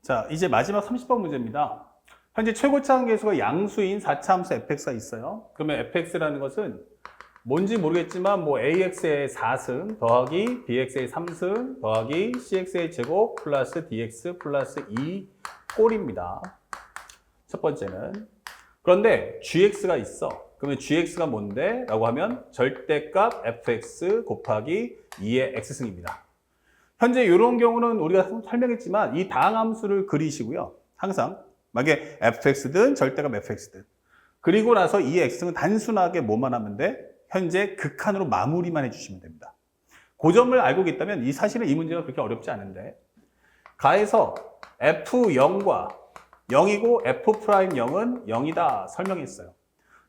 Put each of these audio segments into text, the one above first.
자, 이제 마지막 30번 문제입니다. 현재 최고차 함계수가 양수인 4차 함수 fx가 있어요. 그러면 fx라는 것은 뭔지 모르겠지만 뭐 ax의 4승 더하기 bx의 3승 더하기 cx의 제곱 플러스 dx 플러스 2 꼴입니다. 첫 번째는. 그런데 gx가 있어. 그러면 gx가 뭔데? 라고 하면 절대값 fx 곱하기 2의 x승입니다. 현재 이런 경우는 우리가 설명했지만 이 다항함수를 그리시고요. 항상 만약에 fx든 절대값 fx든 그리고 나서 이 x는 단순하게 뭐만 하면 돼? 현재 극한으로 마무리만 해주시면 됩니다. 그 점을 알고 있다면 사실은 이 문제가 그렇게 어렵지 않은데 가에서 f0과 0이고 f'0은 0이다 설명했어요.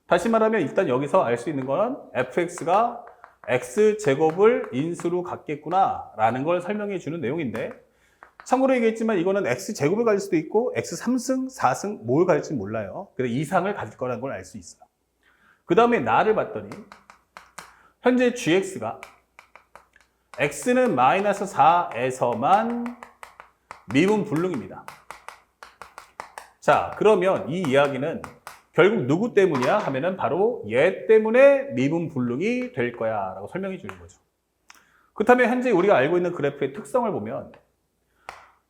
다시 말하면 일단 여기서 알 수 있는 건 fx가 x제곱을 인수로 갖겠구나 라는 걸 설명해 주는 내용인데 참고로 얘기했지만 이거는 x제곱을 가질 수도 있고 x3승, 4승 뭘 가질지 몰라요. 그래서 이상을 가질 거라는 걸 알 수 있어요. 그 다음에 나를 봤더니 현재 gx가 x는 마이너스 4에서만 미분불능입니다. 자, 그러면 이 이야기는 결국 누구 때문이야? 하면은 바로 얘 때문에 미분불능이 될 거야 라고 설명해 주는 거죠. 그렇다면 현재 우리가 알고 있는 그래프의 특성을 보면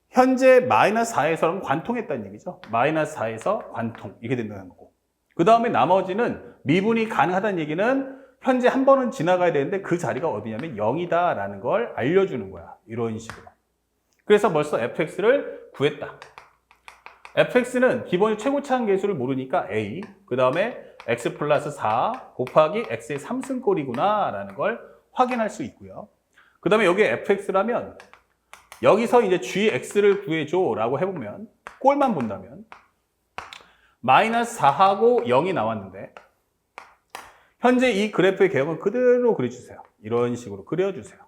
현재 마이너스 4에서는 관통했다는 얘기죠. 마이너스 4에서 관통 이렇게 된다는 거고 그 다음에 나머지는 미분이 가능하다는 얘기는 현재 한 번은 지나가야 되는데 그 자리가 어디냐면 0이다 라는 걸 알려주는 거야. 이런 식으로. 그래서 벌써 fx를 구했다. fx는 기본이 최고차 함계수를 모르니까 a, 그 다음에 x 플러스 4 곱하기 x의 3승꼴이구나 라는 걸 확인할 수 있고요. 그 다음에 여기에 fx라면 여기서 이제 gx를 구해줘 라고 해보면 꼴만 본다면 마이너스 4하고 0이 나왔는데 현재 이 그래프의 개형을 그대로 그려주세요. 이런 식으로 그려주세요.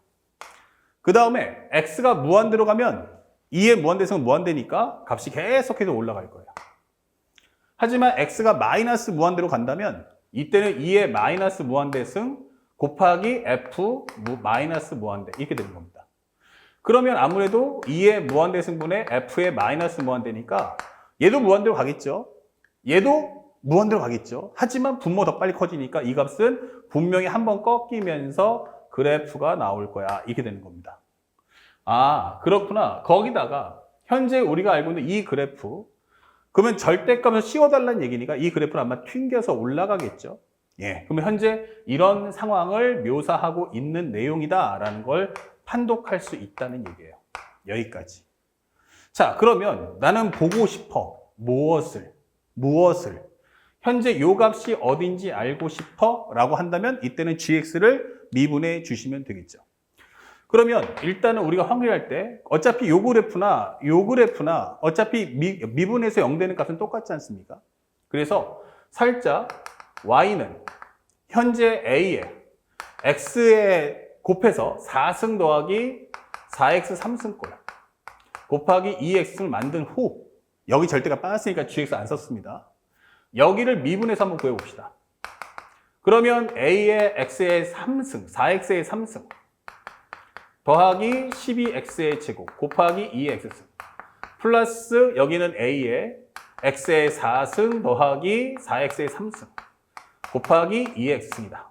그 다음에 x가 무한대로 가면 2의 무한대승은 무한대니까 값이 계속해서 올라갈 거예요. 하지만 x가 마이너스 무한대로 간다면 이때는 2의 마이너스 무한대승 곱하기 f 마이너스 무한대 이렇게 되는 겁니다. 그러면 아무래도 2의 무한대승분의 f의 마이너스 무한대니까 얘도 무한대로 가겠죠. 얘도 무한대로 가겠죠. 하지만 분모 더 빨리 커지니까 이 값은 분명히 한번 꺾이면서 그래프가 나올 거야. 이렇게 되는 겁니다. 아, 그렇구나. 거기다가 현재 우리가 알고 있는 이 그래프 그러면 절대값을 씌워달라는 얘기니까 이 그래프는 아마 튕겨서 올라가겠죠. 예, 그러면 현재 이런 상황을 묘사하고 있는 내용이다라는 걸 판독할 수 있다는 얘기예요. 여기까지. 자, 그러면 나는 보고 싶어. 무엇을? 현재 요 값이 어딘지 알고 싶어? 라고 한다면 이때는 gx를 미분해 주시면 되겠죠. 그러면 일단은 우리가 확률할 때 어차피 요 그래프나 어차피 미분해서 0 되는 값은 똑같지 않습니까? 그래서 살짝 y는 현재 a에 x에 곱해서 4승 더하기 4x 3승꼴 곱하기 2x를 만든 후 여기 절대가 빠졌으니까 gx 안 썼습니다. 여기를 미분해서 한번 구해봅시다. 그러면 a의 x의 3승, 4x의 3승 더하기 12x의 제곱 곱하기 2x승 플러스 여기는 a의 x의 4승 더하기 4x의 3승 곱하기 2x승이다.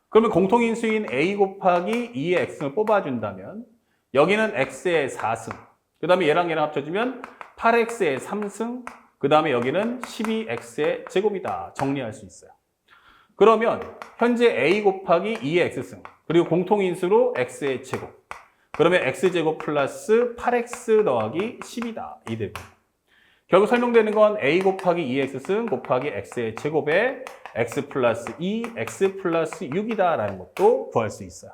그러면 공통인수인 a 곱하기 2의 x승을 뽑아준다면 여기는 x의 4승 그 다음에 얘랑 합쳐주면 8x의 3승 그 다음에 여기는 12x의 제곱이다. 정리할 수 있어요. 그러면 현재 a 곱하기 2의 x승 그리고 공통인수로 x의 제곱 그러면 x제곱 플러스 8x 더하기 10이다. 이 되고 결국 설명되는 건 a 곱하기 2x승 곱하기 x의 제곱에 x 플러스 2, x 플러스 6이다 라는 것도 구할 수 있어요.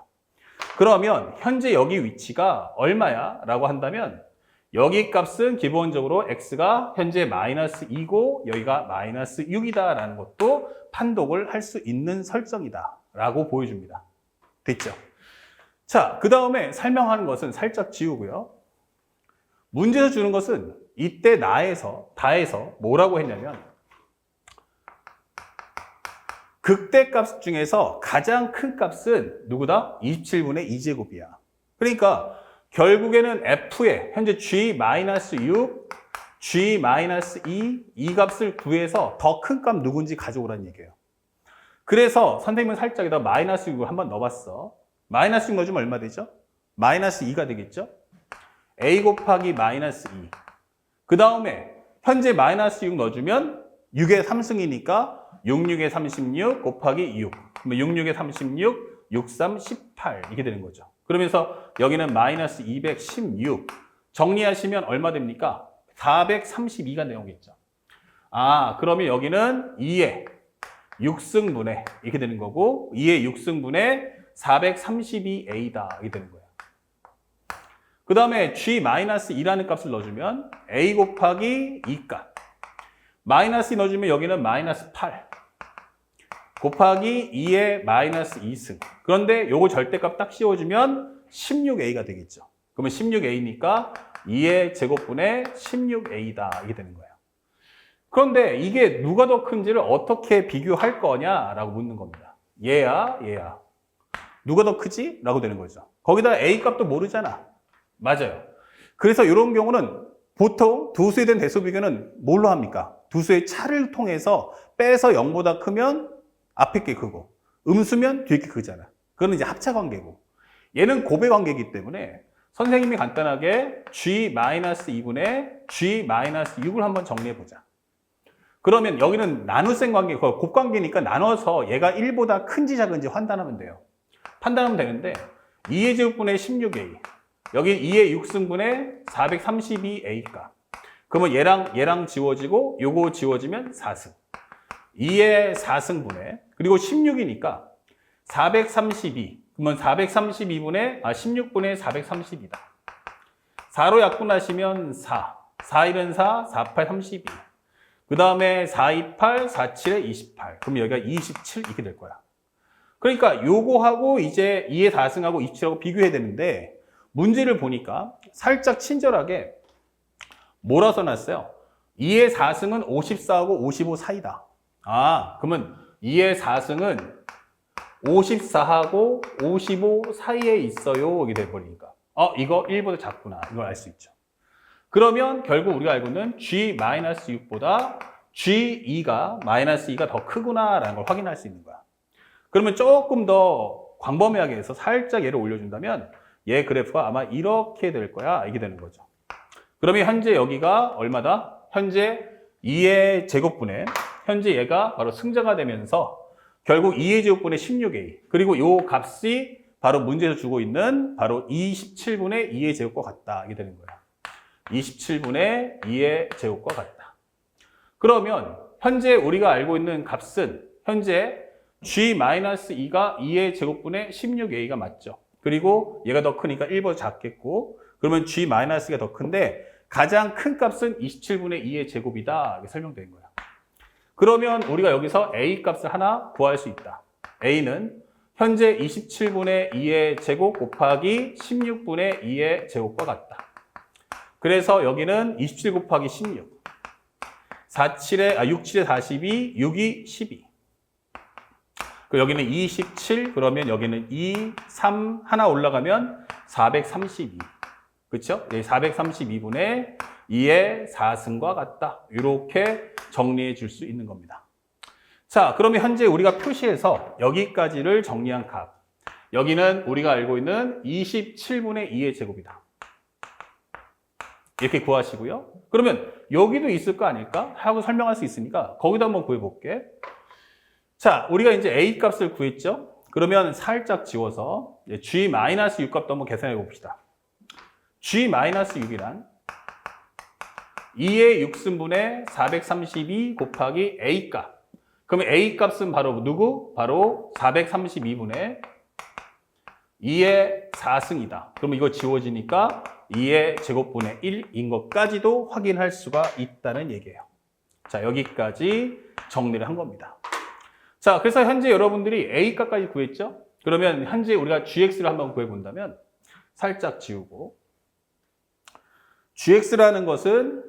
그러면 현재 여기 위치가 얼마야? 라고 한다면 여기 값은 기본적으로 x가 현재 마이너스 2고 여기가 마이너스 6이다 라는 것도 판독을 할 수 있는 설정이다 라고 보여줍니다. 됐죠? 자, 그 다음에 설명하는 것은 살짝 지우고요. 문제에서 주는 것은 이때 다에서 뭐라고 했냐면 극대값 중에서 가장 큰 값은 누구다? 27분의 2제곱이야. 그러니까 결국에는 f의 현재 g-6 G-2, 이 값을 구해서 더 큰 값 누군지 가져오라는 얘기예요. 그래서 선생님은 살짝 여기다 마이너스 6을 한번 넣어봤어. 마이너스 6 넣어주면 얼마 되죠? 마이너스 2가 되겠죠? A 곱하기 마이너스 2. 그 다음에 현재 마이너스 6 넣어주면 6의 3승이니까 6, 6에 36 곱하기 6. 그러면 6, 6에 36, 6, 3, 18 이렇게 되는 거죠. 그러면서 여기는 마이너스 216. 정리하시면 얼마 됩니까? 432가 나오겠죠. 아, 그러면 여기는 2의 6승분의 이렇게 되는 거고 2의 6승분의 432A다 이렇게 되는 거예요. 그 다음에 G-2라는 값을 넣어주면 A 곱하기 2값 마이너스 2 넣어주면 여기는 마이너스 8 곱하기 2의 마이너스 2승. 그런데 요거 절대값 딱 씌워주면 16A가 되겠죠. 그러면 16A니까 2의 제곱분의 16A다 이게 되는 거예요. 그런데 이게 누가 더 큰지를 어떻게 비교할 거냐라고 묻는 겁니다. 얘야, 얘야. 누가 더 크지? 라고 되는 거죠. 거기다 A 값도 모르잖아. 맞아요. 그래서 이런 경우는 보통 두 수에 대한 대수 비교는 뭘로 합니까? 두 수의 차를 통해서 빼서 0보다 크면 앞에 게 크고 음수면 뒤에 게 크잖아. 그거는 이제 합차 관계고 얘는 곱의 관계이기 때문에 선생님이 간단하게 G-2분의 G-6을 한번 정리해 보자. 그러면 여기는 나눗셈 관계, 곱관계니까 나눠서 얘가 1보다 큰지 작은지 판단하면 돼요. 판단하면 되는데 2의 제곱분의 16A 여기 2의 6승분의 432A가 그러면 얘랑 지워지고 요거 지워지면 4승 2의 4승분의 그리고 16이니까 432 그러면 432분의 16분의 432다 4로 약분하시면 4 1은 4, 4, 8, 32 그 다음에 4, 2, 8, 4, 7에 28 그럼 여기가 27 이렇게 될 거야. 그러니까 요거하고 이제 2의 4승하고 27하고 비교해야 되는데 문제를 보니까 살짝 친절하게 뭐라 써놨어요? 2의 4승은 54하고 55 사이다. 아, 그러면 2의 4승은 54하고 55 사이에 있어요. 이게 돼버리니까. 이거 1보다 작구나. 이걸 알 수 있죠. 그러면 결국 우리가 알고 있는 G-6보다 G2가 마이너스 2가 더 크구나라는 걸 확인할 수 있는 거야. 그러면 조금 더 광범위하게 해서 살짝 얘를 올려준다면 얘 그래프가 아마 이렇게 될 거야. 이게 되는 거죠. 그러면 현재 여기가 얼마다? 현재 2의 제곱분의 현재 얘가 바로 승자가 되면서 결국 2의 제곱분의 16A 그리고 요 값이 바로 문제에서 주고 있는 바로 27분의 2의 제곱과 같다. 이게 되는 거야. 27분의 2의 제곱과 같다. 그러면 현재 우리가 알고 있는 값은 현재 G-2가 2의 제곱분의 16A가 맞죠. 그리고 얘가 더 크니까 1보다 작겠고 그러면 G-가 더 큰데 가장 큰 값은 27분의 2의 제곱이다. 이렇게 설명된 거야. 그러면 우리가 여기서 A 값을 하나 구할 수 있다. A는 현재 27분의 2의 제곱 곱하기 16분의 2의 제곱과 같다. 그래서 여기는 27 곱하기 16. 6, 7에 42, 6이 12. 여기는 27, 그러면 여기는 2, 3, 하나 올라가면 432. 그렇죠? 432분의 2의 4승과 같다. 이렇게 정리해 줄 수 있는 겁니다. 자, 그러면 현재 우리가 표시해서 여기까지를 정리한 값. 여기는 우리가 알고 있는 27분의 2의 제곱이다. 이렇게 구하시고요. 그러면 여기도 있을 거 아닐까? 하고 설명할 수 있으니까 거기도 한번 구해볼게. 자, 우리가 이제 A 값을 구했죠? 그러면 살짝 지워서 G-6 값도 한번 계산해 봅시다. G-6이란 2의 6승분의 432 곱하기 A 값. 그러면 A 값은 바로 누구? 바로 432분의 2의 4승이다. 그러면 이거 지워지니까 2의 제곱분의 1인 것까지도 확인할 수가 있다는 얘기예요. 자, 여기까지 정리를 한 겁니다. 자, 그래서 현재 여러분들이 A 값까지 구했죠? 그러면 현재 우리가 GX를 한번 구해본다면 살짝 지우고 GX라는 것은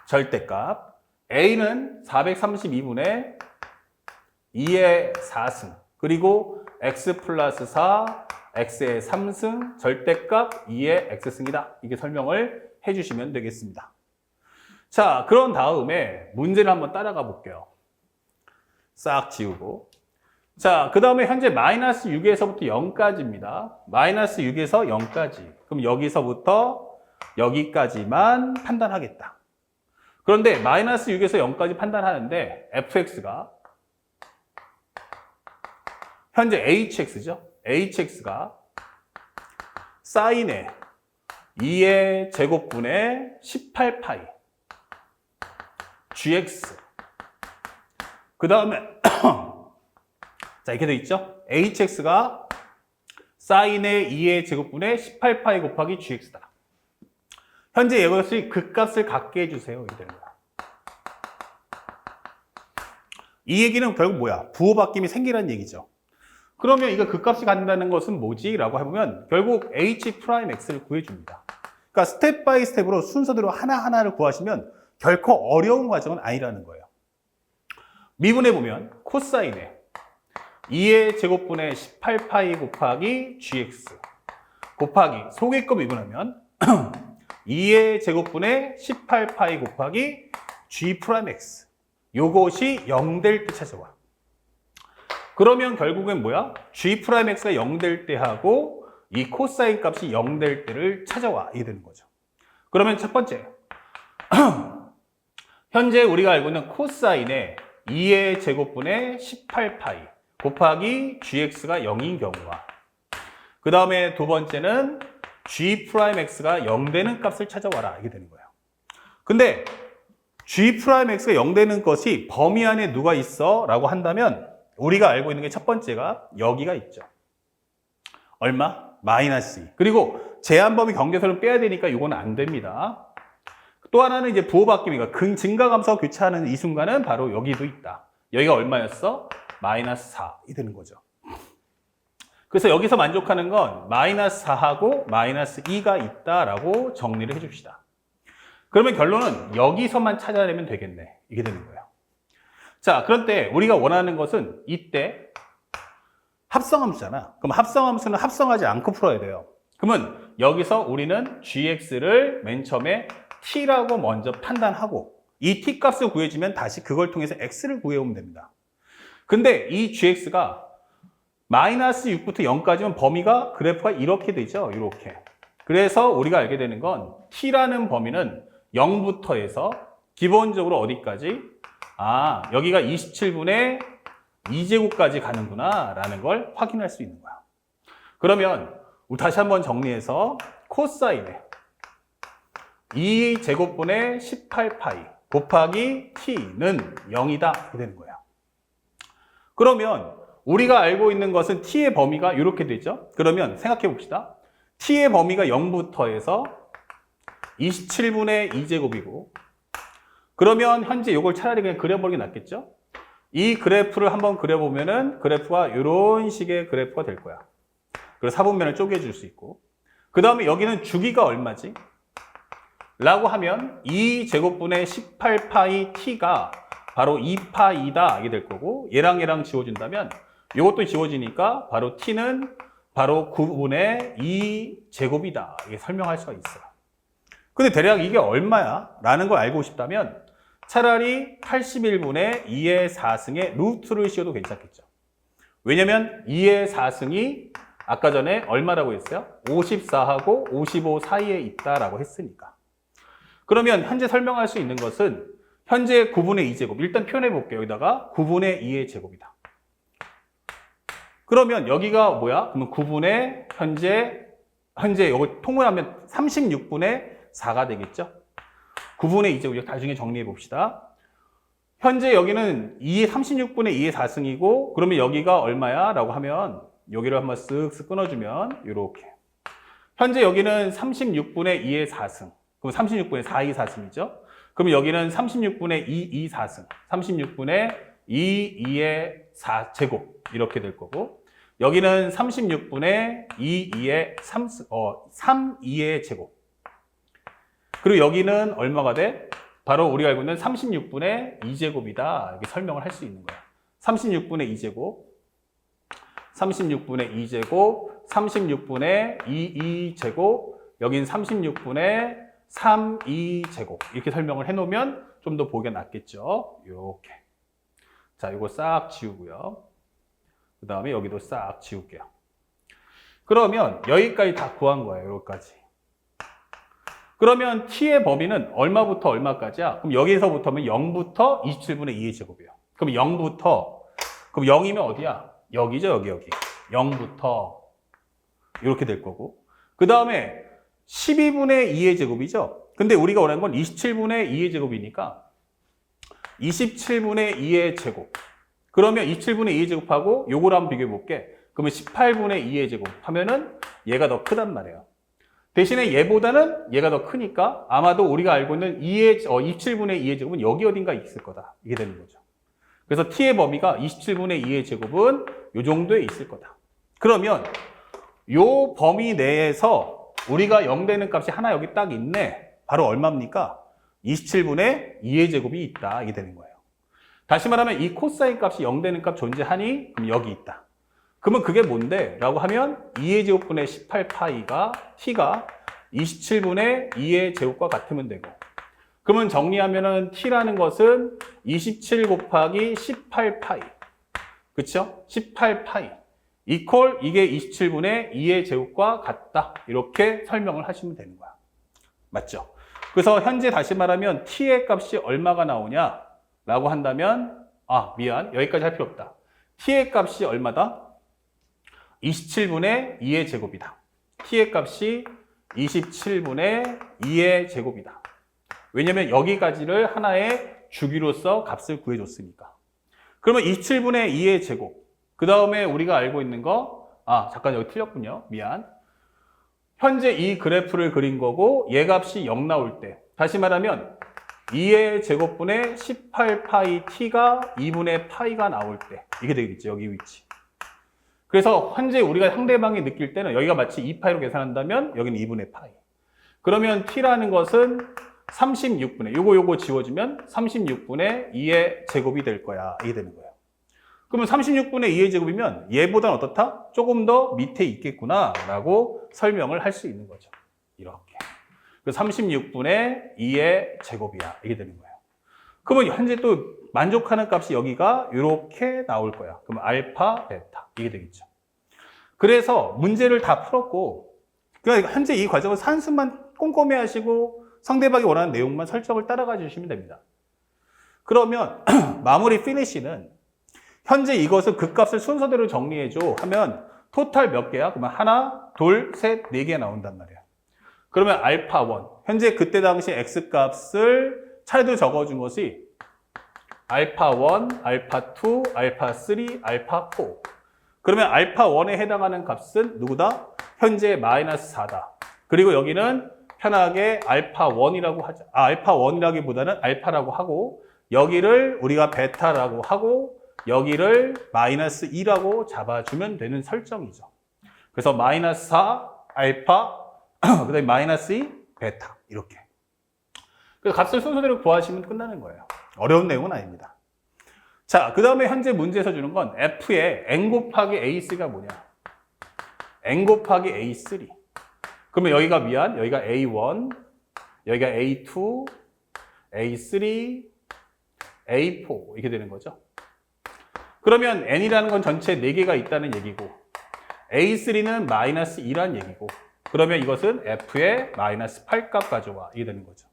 절대값 A는 432분의 2의 4승 그리고 X 플러스 4, x의 3승, 절대값 2의 x승이다. 이게 설명을 해주시면 되겠습니다. 자, 그런 다음에 문제를 한번 따라가 볼게요. 싹 지우고. 자, 그 다음에 현재 마이너스 6에서부터 0까지입니다. 마이너스 6에서 0까지. 그럼 여기서부터 여기까지만 판단하겠다. 그런데 마이너스 6에서 0까지 판단하는데 fx가 현재 hx죠. hx가 사인의 2의 제곱분의 18파이 gx 그 다음에 자 이렇게 돼 있죠. hx가 사인의 2의 제곱분의 18파이 곱하기 gx다. 현재 이것이 극값을 갖게 해주세요. 이렇게 되는 거야. 이 얘기는 결국 뭐야? 부호바뀜이 생기라는 얘기죠. 그러면 이거 극값이 갖는다는 것은 뭐지? 라고 해보면 결국 h'x를 구해줍니다. 그러니까 스텝 바이 스텝으로 순서대로 하나하나를 구하시면 결코 어려운 과정은 아니라는 거예요. 미분해보면 코사인의 2의 제곱분의 18파이 곱하기 gx 곱하기 속의 거 미분하면 2의 제곱분의 18파이 곱하기 g'x 요것이 0 될 때 찾아와. 그러면 결국엔 뭐야? g'x가 0 될 때 하고 이 코사인 값이 0 될 때를 찾아와. 이게 되는 거죠. 그러면 첫 번째 현재 우리가 알고 있는 코사인의 2의 제곱분의 18파이 곱하기 gx가 0인 경우와 그 다음에 두 번째는 g'x가 0 되는 값을 찾아와라. 이게 되는 거예요. 근데 g'x가 0 되는 것이 범위 안에 누가 있어? 라고 한다면 우리가 알고 있는 게 첫 번째가 여기가 있죠. 얼마? 마이너스 2. 그리고 제한범위 경계선을 빼야 되니까 이거는 안 됩니다. 또 하나는 이제 부호바뀜이니까 증가감수와 교차하는 이 순간은 바로 여기도 있다. 여기가 얼마였어? 마이너스 4이 되는 거죠. 그래서 여기서 만족하는 건 마이너스 4하고 마이너스 2가 있다라고 정리를 해줍시다. 그러면 결론은 여기서만 찾아내면 되겠네. 이게 되는 거예요. 자, 그런데 우리가 원하는 것은 이때 합성함수잖아. 그럼 합성함수는 합성하지 않고 풀어야 돼요. 그러면 여기서 우리는 gx를 맨 처음에 t라고 먼저 판단하고 이 t 값을 구해주면 다시 그걸 통해서 x를 구해오면 됩니다. 근데 이 gx가 마이너스 6부터 0까지면 범위가 그래프가 이렇게 되죠. 이렇게. 그래서 우리가 알게 되는 건 t라는 범위는 0부터 해서 기본적으로 어디까지? 아, 여기가 27분의 2제곱까지 가는구나 라는 걸 확인할 수 있는 거야. 그러면 우리 다시 한번 정리해서 코사인의 2제곱분의 18파이 곱하기 t는 0이다 이렇게 되는 거예요. 그러면 우리가 알고 있는 것은 t의 범위가 이렇게 되죠. 그러면 생각해 봅시다. t의 범위가 0부터 해서 27분의 2제곱이고 그러면 현재 이걸 차라리 그냥 그려버리는 게 낫겠죠. 이 그래프를 한번 그려보면은 그래프가 이런 식의 그래프가 될 거야. 그리고 사분면을 쪼개줄 수 있고 그 다음에 여기는 주기가 얼마지? 라고 하면 2제곱분의 18파이 t가 바로 2파이다 이게 될 거고 얘랑 얘랑 지워준다면 이것도 지워지니까 바로 t는 바로 9분의 2제곱이다 이게 설명할 수가 있어요. 근데 대략 이게 얼마야? 라는 걸 알고 싶다면 차라리 81분의 2의 4승의 루트를 씌워도 괜찮겠죠. 왜냐면 2의 4승이 아까 전에 얼마라고 했어요? 54하고 55 사이에 있다라고 했으니까. 그러면 현재 설명할 수 있는 것은 현재 9분의 2제곱 일단 표현해 볼게요. 여기다가 9분의 2의 제곱이다. 그러면 여기가 뭐야? 그러면 9분의 현재 이거 통분하면 36분의 4가 되겠죠? 9분의 2제곱 나중에 정리해 봅시다. 현재 여기는 36분의 2의 4승이고 그러면 여기가 얼마야? 라고 하면 여기를 한번 쓱쓱 끊어주면 이렇게 현재 여기는 36분의 2의 4승 그럼 36분의 4의 4승이죠? 그럼 여기는 36분의 2, 4승 36분의 2의 4제곱 이렇게 될 거고 여기는 36분의 2의 3, 2의 제곱 그리고 여기는 얼마가 돼? 바로 우리가 알고 있는 36분의 2제곱이다. 이렇게 설명을 할 수 있는 거야. 36분의 2제곱, 36분의 2제곱, 36분의 22제곱, 여긴 36분의 32제곱. 이렇게 설명을 해놓으면 좀 더 보기가 낫겠죠. 이렇게. 자, 이거 싹 지우고요. 그 다음에 여기도 싹 지울게요. 그러면 여기까지 다 구한 거예요. 여기까지. 그러면 t의 범위는 얼마부터 얼마까지야? 그럼 여기서부터면 0부터 27분의 2의 제곱이에요. 그럼 0부터, 그럼 0이면 어디야? 여기죠, 여기. 0부터 이렇게 될 거고. 그 다음에 12분의 2의 제곱이죠. 근데 우리가 원하는 건 27분의 2의 제곱이니까 27분의 2의 제곱. 그러면 27분의 2의 제곱하고 요거를 한번 비교해 볼게. 그러면 18분의 2의 제곱 하면은 얘가 더 크단 말이에요. 대신에 얘보다는 얘가 더 크니까 아마도 우리가 알고 있는 27분의 2의 제곱은 여기 어딘가 있을 거다. 이게 되는 거죠. 그래서 t의 범위가 27분의 2의 제곱은 요 정도에 있을 거다. 그러면 요 범위 내에서 우리가 0 되는 값이 하나 여기 딱 있네. 바로 얼마입니까? 27분의 2의 제곱이 있다. 이게 되는 거예요. 다시 말하면 이 코사인 값이 0 되는 값 존재하니? 그럼 여기 있다. 그러면 그게 뭔데? 라고 하면 2의 제곱분의 18파이가 t가 27분의 2의 제곱과 같으면 되고, 그러면 정리하면은 t라는 것은 27 곱하기 18파이. 그쵸? 18파이. 이퀄 이게 27분의 2의 제곱과 같다. 이렇게 설명을 하시면 되는 거야. 맞죠? 그래서 현재 다시 말하면 t의 값이 얼마가 나오냐? 라고 한다면, 미안. 여기까지 할 필요 없다. t의 값이 얼마다? 27분의 2의 제곱이다. t의 값이 27분의 2의 제곱이다. 왜냐면 여기까지를 하나의 주기로서 값을 구해줬으니까. 그러면 27분의 2의 제곱. 그 다음에 우리가 알고 있는 거, 잠깐 여기 틀렸군요. 미안. 현재 이 그래프를 그린 거고 얘 값이 0 나올 때, 다시 말하면 2의 제곱분의 18파이 t가 2분의 파이가 나올 때 이게 되겠죠. 여기 위치. 그래서 현재 우리가 상대방이 느낄 때는 여기가 마치 2파이로 계산한다면 여기는 2분의 파이. 그러면 t라는 것은 36분의, 요거 지워주면 36분의 2의 제곱이 될 거야. 이게 되는 거예요. 그러면 36분의 2의 제곱이면 얘보다는 어떻다? 조금 더 밑에 있겠구나 라고 설명을 할 수 있는 거죠. 이렇게. 36분의 2의 제곱이야. 이게 되는 거예요. 그러면 현재 또 만족하는 값이 여기가 이렇게 나올 거야. 그러면 알파, 베타. 이게 되겠죠. 그래서 문제를 다 풀었고, 그러니까 현재 이 과정은 산수만 꼼꼼히 하시고 상대방이 원하는 내용만 설정을 따라가 주시면 됩니다. 그러면 마무리 피니시는 현재 이것을 그 값을 순서대로 정리해줘 하면 토탈 몇 개야? 그러면 하나, 둘, 셋, 네 개 나온단 말이야. 그러면 알파 1. 현재 그때 당시 x 값을 차례로 적어준 것이 알파 1, 알파 2, 알파 3, 알파 4. 그러면 알파 1에 해당하는 값은 누구다? 현재 마이너스 4다. 그리고 여기는 편하게 알파 1이라고 하자. 알파 1이라기보다는 알파라고 하고, 여기를 우리가 베타라고 하고, 여기를 마이너스 2라고 잡아주면 되는 설정이죠. 그래서 마이너스 4, 알파, 그 다음에 마이너스 2, 베타. 이렇게. 그래서 값을 순서대로 구하시면 끝나는 거예요. 어려운 내용은 아닙니다. 자, 그 다음에 현재 문제에서 주는 건 f의 n 곱하기 a3가 뭐냐? n 곱하기 a3. 그러면 여기가 여기가 a1, 여기가 a2, a3, a4 이렇게 되는 거죠. 그러면 n이라는 건 전체 4개가 있다는 얘기고 a3는 마이너스 2란 얘기고, 그러면 이것은 f의 마이너스 8값 가져와. 이게 되는 거죠.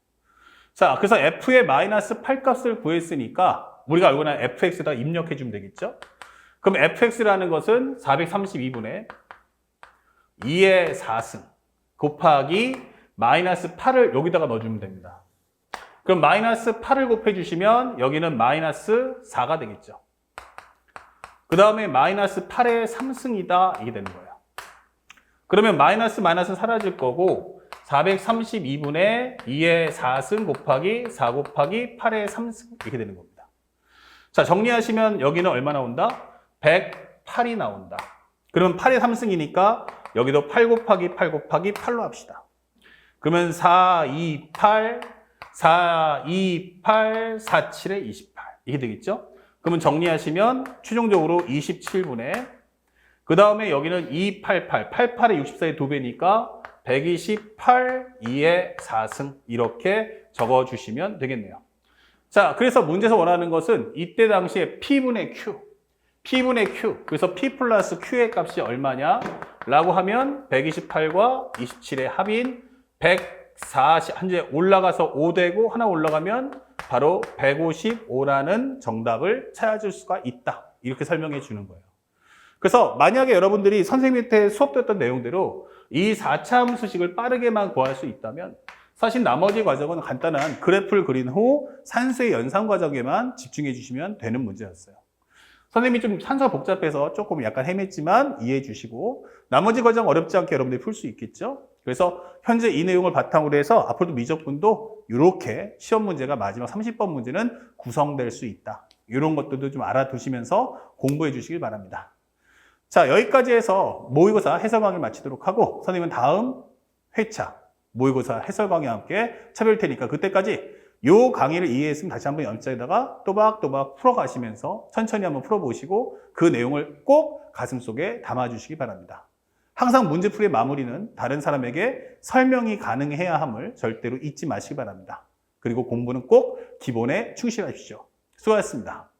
자, 그래서 f의 마이너스 8값을 구했으니까 우리가 알고 있는 fx에다 입력해 주면 되겠죠. 그럼 fx라는 것은 432분의 2의 4승 곱하기 마이너스 8을 여기다가 넣어주면 됩니다. 그럼 마이너스 8을 곱해주시면 여기는 마이너스 4가 되겠죠. 그 다음에 마이너스 8의 3승이다. 이게 되는 거예요. 그러면 마이너스 사라질 거고 432분의 2의 4승 곱하기 4 곱하기 8의 3승 이렇게 되는 겁니다. 자, 정리하시면 여기는 얼마 나온다? 108이 나온다. 그러면 8의 3승이니까 여기도 8 곱하기 8 곱하기 8로 합시다. 그러면 4, 2, 8, 4, 2, 8, 4, 7에 28 이게 되겠죠? 그러면 정리하시면 최종적으로 27분의 그 다음에 여기는 288, 88의 64의 2배니까 128, 2의 4승 이렇게 적어주시면 되겠네요. 자, 그래서 문제에서 원하는 것은 이때 당시에 P분의 Q, 그래서 P 플러스 Q의 값이 얼마냐? 라고 하면 128과 27의 합인 140, 현재 올라가서 5되고 하나 올라가면 바로 155라는 정답을 찾을 수가 있다. 이렇게 설명해 주는 거예요. 그래서 만약에 여러분들이 선생님한테 수업됐던 내용대로 이 4차 함수식을 빠르게만 구할 수 있다면 사실 나머지 과정은 간단한 그래프를 그린 후 산수의 연산 과정에만 집중해 주시면 되는 문제였어요. 선생님이 좀 산수가 복잡해서 조금 약간 헤맸지만 이해해 주시고 나머지 과정 어렵지 않게 여러분들이 풀 수 있겠죠? 그래서 현재 이 내용을 바탕으로 해서 앞으로도 미적분도 이렇게 시험 문제가 마지막 30번 문제는 구성될 수 있다. 이런 것들도 좀 알아두시면서 공부해 주시길 바랍니다. 자, 여기까지 해서 모의고사 해설 강의를 마치도록 하고 선생님은 다음 회차 모의고사 해설 강의와 함께 찾아뵐 테니까 그때까지 요 강의를 이해했으면 다시 한번 연장에다가 또박또박 풀어가시면서 천천히 한번 풀어보시고 그 내용을 꼭 가슴속에 담아주시기 바랍니다. 항상 문제풀이의 마무리는 다른 사람에게 설명이 가능해야 함을 절대로 잊지 마시기 바랍니다. 그리고 공부는 꼭 기본에 충실하십시오. 수고하셨습니다.